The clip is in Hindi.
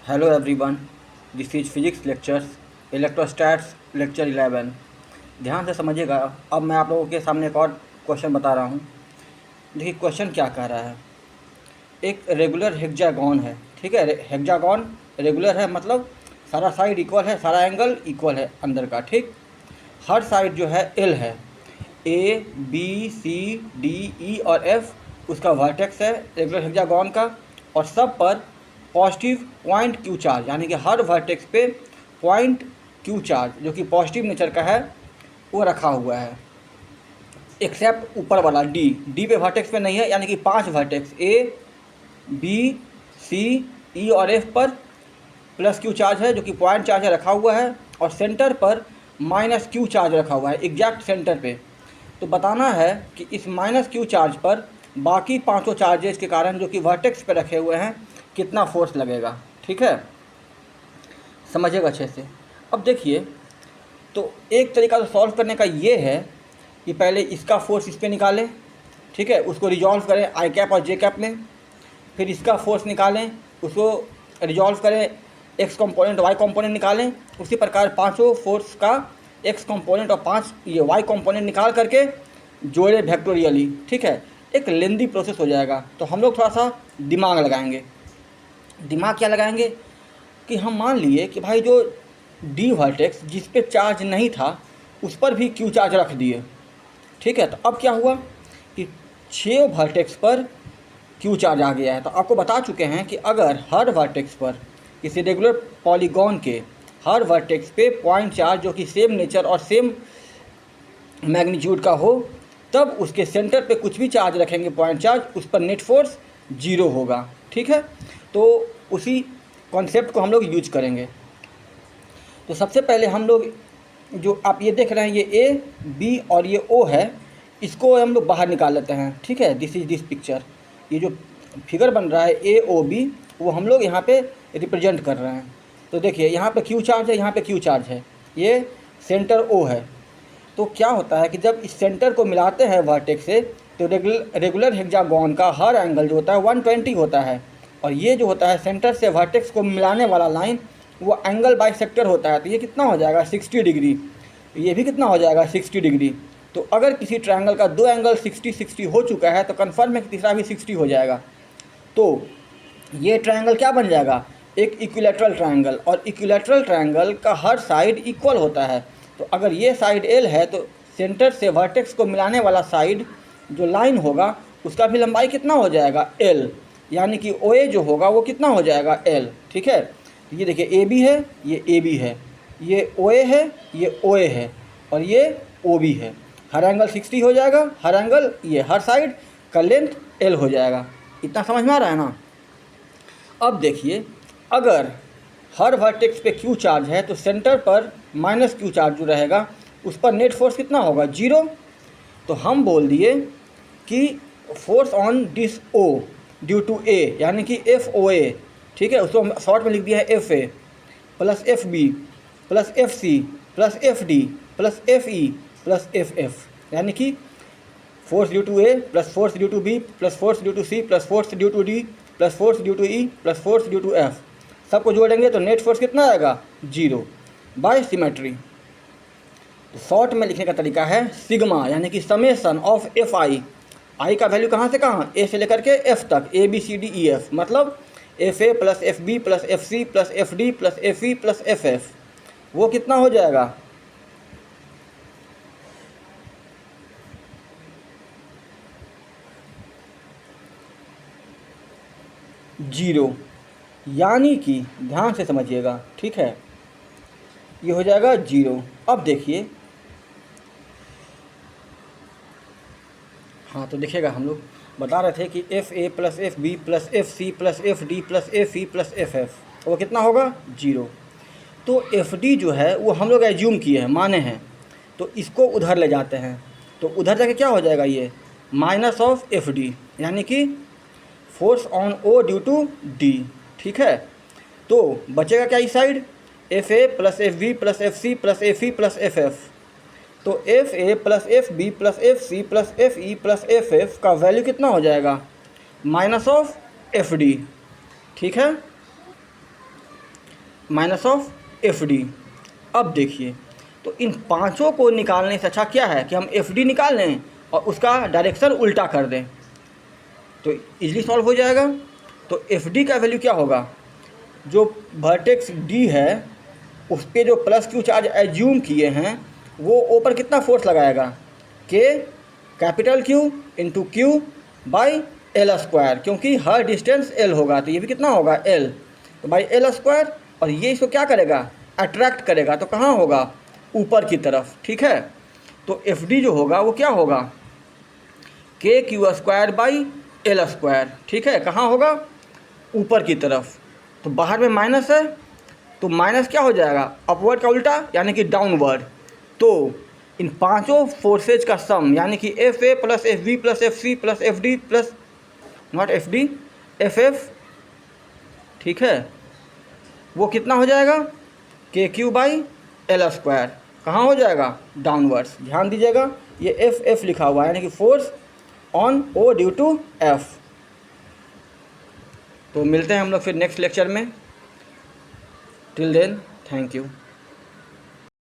Hello everyone, this is physics lectures electrostatics lecture 11। ध्यान से समझिएगा। अब मैं आप लोगों के सामने एक और क्वेश्चन बता रहा हूँ। देखिए क्वेश्चन क्या कह रहा है। एक रेगुलर हेक्सागोन है, ठीक है। हेक्सागोन रेगुलर है, मतलब सारा साइड इक्वल है, सारा एंगल इक्वल है अंदर का, ठीक। हर साइड जो है एल है, ए बी सी डी ई और एफ उसका वर्टेक्स है रेगुलर हेक्सागोन का। और सब पर पॉजिटिव पॉइंट क्यू चार्ज, यानी कि हर वर्टेक्स पे पॉइंट क्यू चार्ज जो कि पॉजिटिव नेचर का है वो रखा हुआ है, एक्सेप्ट ऊपर वाला डी। डी पे वर्टेक्स पे नहीं है, यानी कि 5 वर्टेक्स ए बी सी ई और एफ पर प्लस क्यू चार्ज है जो कि पॉइंट चार्ज है, रखा हुआ है। और सेंटर पर माइनस क्यू चार्ज रखा हुआ है एग्जैक्ट सेंटर पे। तो बताना है कि इस माइनस क्यू चार्ज पर बाकी पांचों चार्जेस के कारण जो कि वर्टेक्स पे रखे हुए हैं कितना फोर्स लगेगा, ठीक है। समझिएगा अच्छे से। अब देखिए, तो एक तरीका तो सॉल्व करने का ये है कि पहले इसका फोर्स इस पर निकालें, ठीक है, उसको रिजॉल्व करें आई कैप और जे कैप में। फिर इसका फोर्स निकालें, उसको रिजॉल्व करें एक्स कंपोनेंट वाई कंपोनेंट निकालें। उसी प्रकार पांचों फोर्स का एक्स कंपोनेंट और 5 ये वाई कंपोनेंट निकाल करके जोड़े वेक्टोरियली, ठीक है। एक लेंदी प्रोसेस हो जाएगा। तो हम लोग थोड़ा सा दिमाग लगाएंगे। दिमाग क्या लगाएंगे कि हम मान लिए कि भाई जो डी वर्टेक्स जिस पे चार्ज नहीं था उस पर भी क्यू चार्ज रख दिए, ठीक है। तो अब क्या हुआ कि 6 वर्टेक्स पर क्यू चार्ज आ गया है। तो आपको बता चुके हैं कि अगर हर वर्टेक्स पर किसी रेगुलर पॉलीगॉन के हर वर्टेक्स पे पॉइंट चार्ज जो कि सेम नेचर और सेम मैग्नीट्यूड का हो, तब उसके सेंटर पे कुछ भी चार्ज रखेंगे पॉइंट चार्ज, उस पर नेट फोर्स 0 होगा, ठीक है। तो उसी कॉन्सेप्ट को हम लोग यूज करेंगे। तो सबसे पहले हम लोग जो आप ये देख रहे हैं ये ए बी और ये ओ है, इसको हम लोग बाहर निकाल लेते हैं, ठीक है। दिस इज दिस पिक्चर, ये जो फिगर बन रहा है ए ओ बी वो हम लोग यहाँ पे रिप्रेजेंट कर रहे हैं। तो देखिए यहाँ पे क्यू चार्ज है, यहाँ पे क्यू चार्ज है, ये सेंटर ओ है। तो क्या होता है कि जब इस सेंटर को मिलाते हैं वर्टेक्स से तो रेगुलर हेक्सागोन का हर एंगल जो होता है 120 होता है। और ये जो होता है सेंटर से वर्टेक्स को मिलाने वाला लाइन वो एंगल बाइसेक्टर होता है। तो ये कितना हो जाएगा 60 डिग्री, ये भी कितना हो जाएगा 60 डिग्री। तो अगर किसी ट्रायंगल का 2 एंगल 60-60 हो चुका है तो कन्फर्म है कि तीसरा भी 60 हो जाएगा। तो ये ट्रायंगल क्या बन जाएगा, एक इक्विलैटरल ट्रायंगल। और इक्विलैटरल ट्रायंगल का हर साइड इक्वल होता है। तो अगर ये साइड एल है तो सेंटर से वर्टेक्स को मिलाने वाला साइड जो लाइन होगा उसका भी लंबाई कितना हो जाएगा एल, यानी कि ओ ए जो होगा वो कितना हो जाएगा एल, ठीक है। ये देखिए ए बी है, ये ए बी है, ये ओ ए है, ये ओ ए है और ये ओ बी है। हर एंगल 60 हो जाएगा, हर एंगल ये हर साइड का लेंथ एल हो जाएगा। इतना समझ में आ रहा है ना। अब देखिए, अगर हर वर्टेक्स पे क्यू चार्ज है तो सेंटर पर माइनस क्यू चार्ज जो रहेगा उस पर नेट फोर्स कितना होगा 0। तो हम बोल दिए कि force on this O due to A, यानी कि एफ ओ ए, ठीक है, उसको शॉर्ट में लिख दिया है F A plus F B plus F C plus F D plus F E plus F F, यानी कि force due to A plus force due to B plus force due to C plus force due to D plus force due to E plus force due to F, सबको जोड़ेंगे तो नेट फोर्स कितना आएगा 0 बाय सिमेट्री। तो शॉर्ट में लिखने का तरीका है सिग्मा, यानी कि समेशन ऑफ एफ आई। आई का वैल्यू कहाँ से कहाँ, ए से लेकर के एफ तक, A B C D E F, मतलब F A plus F B plus F C plus F D plus F E plus F F, वो कितना हो जाएगा 0, यानी कि ध्यान से समझिएगा, ठीक है, ये हो जाएगा 0। अब देखिए, हाँ तो देखिएगा हम लोग बता रहे थे कि F A plus F B plus F C plus F D plus F E plus F F, वो कितना होगा 0। तो एफ डी जो है वो हम लोग एज्यूम किए हैं, माने हैं, तो इसको उधर ले जाते हैं। तो उधर जाके क्या हो जाएगा, ये माइनस ऑफ एफ डी, यानी कि force on O due to D, ठीक है। तो बचेगा क्या इस side, F A plus F B plus F C plus F E plus F F. तो F A plus F B plus F C plus F E plus F F का वैल्यू कितना हो जाएगा माइनस ऑफ एफ डी, ठीक है। Minus of F D. अब देखिए, तो इन पांचों को निकालने से अच्छा क्या है कि हम एफ डी निकाल लें और उसका डायरेक्शन उल्टा कर दें, तो इजीली सॉल्व हो जाएगा। तो एफ डी का वैल्यू क्या होगा, जो वर्टेक्स डी है उस पर जो प्लस क्यू चार्ज एज्यूम किए हैं वो ऊपर कितना फोर्स लगाएगा, के capital Q into Q by L square, क्योंकि हर डिस्टेंस एल होगा तो ये भी कितना होगा एल, तो बाई एल स्क्वायर। और ये इसको क्या करेगा, अट्रैक्ट करेगा, तो कहाँ होगा, ऊपर की तरफ। ठीक है, तो एफ डी जो होगा वो क्या होगा, के Q square by L square. ठीक है, कहाँ होगा, ऊपर की तरफ। तो बाहर में माइनस है तो माइनस क्या हो जाएगा, अपवर्ड का उल्टा यानी कि डाउनवर्ड। तो इन पांचों फोर्सेज का सम यानी कि F A plus F B plus F C plus F D plus not F D F F, ठीक है, वो कितना हो जाएगा, के क्यू बाई एल स्क्वायर। कहाँ हो जाएगा, डाउनवर्ड्स। ध्यान दीजिएगा ये एफ एफ लिखा हुआ है यानी कि force on O due to F. तो मिलते हैं हम लोग फिर नेक्स्ट लेक्चर में। Till then thank you.